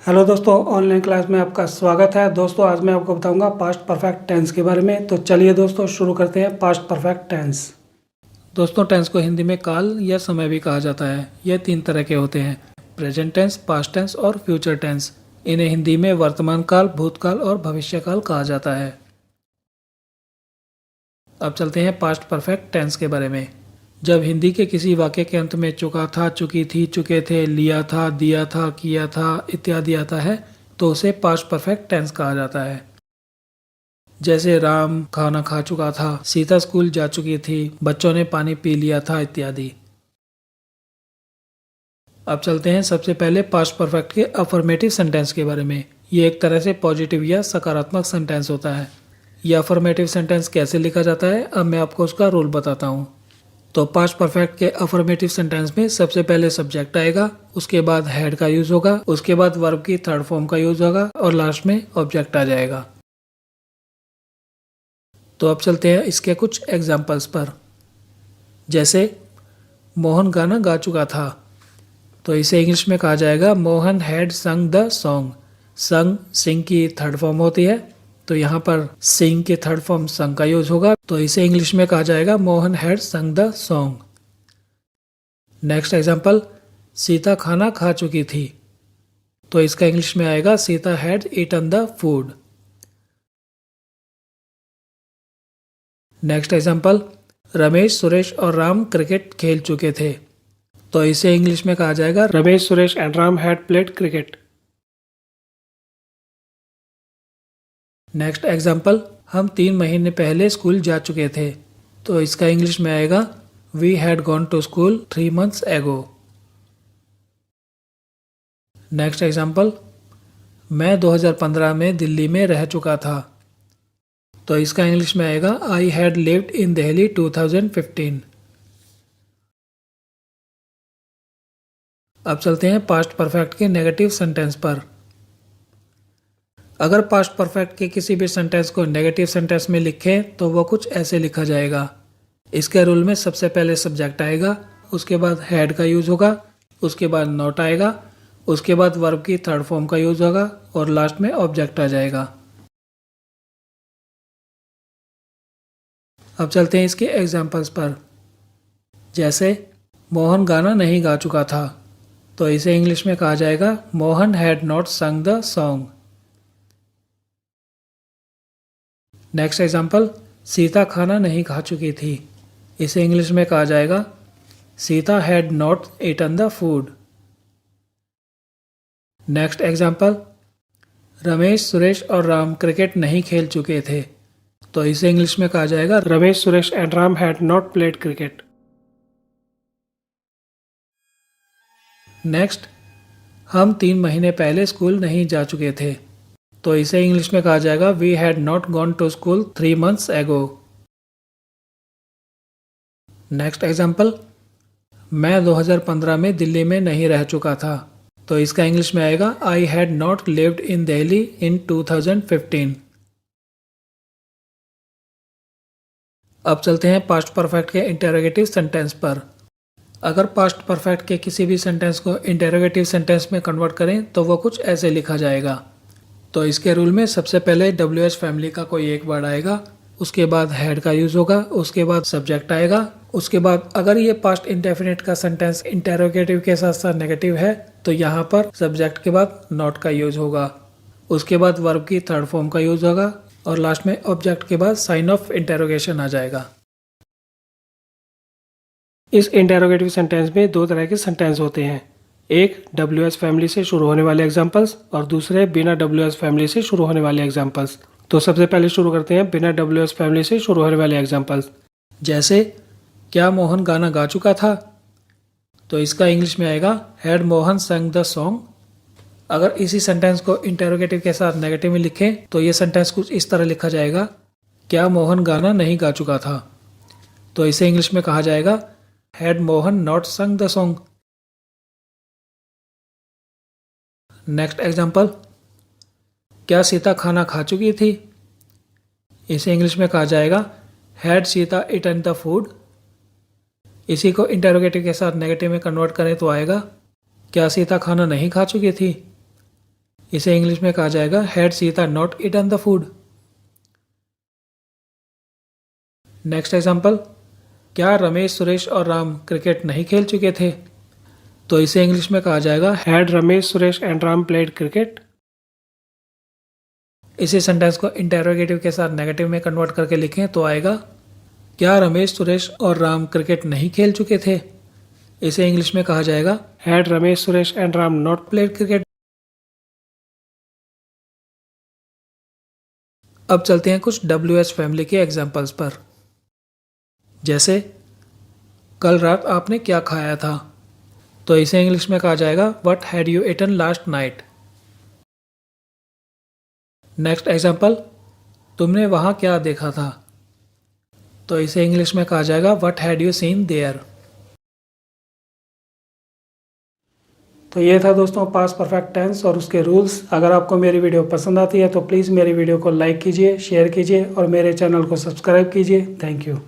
Hello दोस्तों, online class में आपका स्वागत है। दोस्तों आज मैं आपको बताऊंगा पास्ट परफेक्ट टेंस के बारे में। तो चलिए दोस्तों शुरू करते हैं पास्ट परफेक्ट टेंस। दोस्तों टेंस को हिंदी में काल या समय भी कहा जाता है। यह तीन तरह के होते हैं: प्रेजेंट टेंस, पास्ट टेंस और फ्यूचर टेंस। इन्हें हिंदी में वर्तमान काल, भूतकाल और भविष्य काल कहा जाता है। अब चलते हैं पास्ट परफेक्ट टेंस के बारे में। जब हिंदी के किसी वाक्य के अंत में चुका था, चुकी थी, चुके थे, लिया था, दिया था, किया था इत्यादि आता है तो उसे पास्ट परफेक्ट टेंस कहा जाता है। जैसे राम खाना खा चुका था, सीता स्कूल जा चुकी थी, बच्चों ने पानी पी लिया था इत्यादि। अब चलते हैं सबसे पहले पास्ट परफेक्ट के अफर्मेटिव सेंटेंस के बारे में। ये एक तरह से पॉजिटिव या सकारात्मक सेंटेंस होता है। यह अफर्मेटिव सेंटेंस कैसे लिखा जाता है, अब मैं आपको उसका रूल बताता हूँ। तो पास्ट परफेक्ट के अफर्मेटिव सेंटेंस में सबसे पहले सब्जेक्ट आएगा, उसके बाद हेड का यूज होगा, उसके बाद वर्ब की थर्ड फॉर्म का यूज होगा और लास्ट में ऑब्जेक्ट आ जाएगा। तो अब चलते हैं इसके कुछ एग्जाम्पल्स पर। जैसे मोहन गाना गा चुका था, तो इसे इंग्लिश में कहा जाएगा Mohan had sung the song. संग सिंग की थर्ड फॉर्म होती है, तो यहाँ पर सिंग की थर्ड फॉर्म संग का यूज होगा, तो इसे इंग्लिश में कहा जाएगा Mohan had sung the song. Next example, Sita खाना खा चुकी थी, तो इसका इंग्लिश में आएगा Sita had eaten the food. Next example, Ramesh, Suresh और राम क्रिकेट खेल चुके थे, तो इसे इंग्लिश में कहा जाएगा Ramesh, Suresh and Ram had played cricket. Next example, हम 3 महीने पहले स्कूल जा चुके थे, तो इसका इंग्लिश में आएगा we had gone to school 3 months ago. Next example, मैं 2015 में दिल्ली में रह चुका था, तो इसका इंग्लिश में आएगा I had lived in Delhi 2015। अब चलते हैं पास्ट परफेक्ट के नेगेटिव सेंटेंस पर। अगर पास्ट परफेक्ट के किसी भी सेंटेंस को नेगेटिव सेंटेंस में लिखें तो वो कुछ ऐसे लिखा जाएगा। इसके रूल में सबसे पहले सब्जेक्ट आएगा, उसके बाद हैड का यूज होगा, उसके बाद नॉट आएगा, उसके बाद वर्ब की थर्ड फॉर्म का यूज होगा और लास्ट में ऑब्जेक्ट आ जाएगा। अब चलते हैं इसके एग्जाम्पल्स पर। जैसे मोहन गाना नहीं गा चुका था, तो इसे इंग्लिश में कहा जाएगा मोहन हैड नॉट संग the song. Next example, Sita खाना नहीं खा चुकी थी, इसे इंग्लिश में कहा जाएगा Sita had not eaten the food. Next example, Ramesh, Suresh और राम क्रिकेट नहीं खेल चुके थे, तो इसे इंग्लिश में कहा जाएगा Ramesh, Suresh and Ram had not played cricket. Next, हम 3 महीने पहले स्कूल नहीं जा चुके थे, तो इसे इंग्लिश में कहा जाएगा we had not gone to school 3 months ago. Next example, मैं 2015 में दिल्ली में नहीं रह चुका था, तो इसका इंग्लिश में आएगा I had not lived in Delhi in 2015। अब चलते हैं पास्ट परफेक्ट के इंटेरोगेटिव सेंटेंस पर। अगर पास्ट परफेक्ट के किसी भी सेंटेंस को इंटेरोगेटिव सेंटेंस में कन्वर्ट करें तो वो कुछ ऐसे लिखा जाएगा। तो इसके रूल में सबसे पहले WH फैमिली का कोई एक वर्ड आएगा, उसके बाद हेड का यूज होगा, उसके बाद सब्जेक्ट आएगा, उसके बाद अगर ये पास्ट इंडेफिनिट का सेंटेंस इंटेरोगेटिव के साथ साथ नेगेटिव है तो यहाँ पर सब्जेक्ट के बाद नॉट का यूज होगा, उसके बाद वर्ब की थर्ड फॉर्म का यूज होगा और लास्ट में ऑब्जेक्ट के बाद साइन ऑफ इंटेरोगेशन आ जाएगा। इस इंटेरोगेटिव सेंटेंस में 2 तरह के सेंटेंस होते हैं, एक WH फैमिली से शुरू होने वाले एग्जाम्पल्स और दूसरे बिना WH फैमिली से शुरू होने वाले एग्जाम्पल्स। तो सबसे पहले शुरू करते हैं बिना WH फैमिली से शुरू होने वाले एग्जाम्पल्स। जैसे क्या मोहन गाना गा चुका था, तो इसका इंग्लिश में आएगा हैड मोहन संग द सॉन्ग। अगर इसी सेंटेंस को इंटेरोगेटिव के साथ नेगेटिव में लिखें तो ये सेंटेंस कुछ इस तरह लिखा जाएगा, क्या मोहन गाना नहीं गा चुका था, तो इसे इंग्लिश में कहा जाएगा हैड मोहन नॉट संग द सॉन्ग। नेक्स्ट एग्जाम्पल, क्या सीता खाना खा चुकी थी, इसे इंग्लिश में कहा जाएगा had Sita eaten the food. इसी को इंटेरोगेटिव के साथ नेगेटिव में कन्वर्ट करें तो आएगा क्या सीता खाना नहीं खा चुकी थी, इसे इंग्लिश में कहा जाएगा had Sita not eaten the food. Next example, क्या रमेश, सुरेश और राम क्रिकेट नहीं खेल चुके थे? तो इसे इंग्लिश में कहा जाएगा had Ramesh, Suresh and Ram played cricket? इसी सेंटेंस को इंटेरोगेटिव के साथ नेगेटिव में कन्वर्ट करके लिखें तो आएगा, क्या रमेश, सुरेश और राम क्रिकेट नहीं खेल चुके थे? इसे इंग्लिश में कहा जाएगा had Ramesh, Suresh and Ram not played cricket. अब चलते हैं कुछ WH फैमिली के एग्जाम्पल्स पर। जैसे, कल रात आपने क्या खाया था? तो इसे इंग्लिश में कहा जाएगा what had you eaten last night. Next example, तुमने वहां क्या देखा था? तो इसे इंग्लिश में कहा जाएगा what had you seen there. तो ये था दोस्तों पास्ट परफेक्ट टेंस और उसके रूल्स। अगर आपको मेरी वीडियो पसंद आती है तो प्लीज़ मेरी वीडियो को लाइक कीजिए, शेयर कीजिए और मेरे चैनल को सब्सक्राइब कीजिए। Thank you.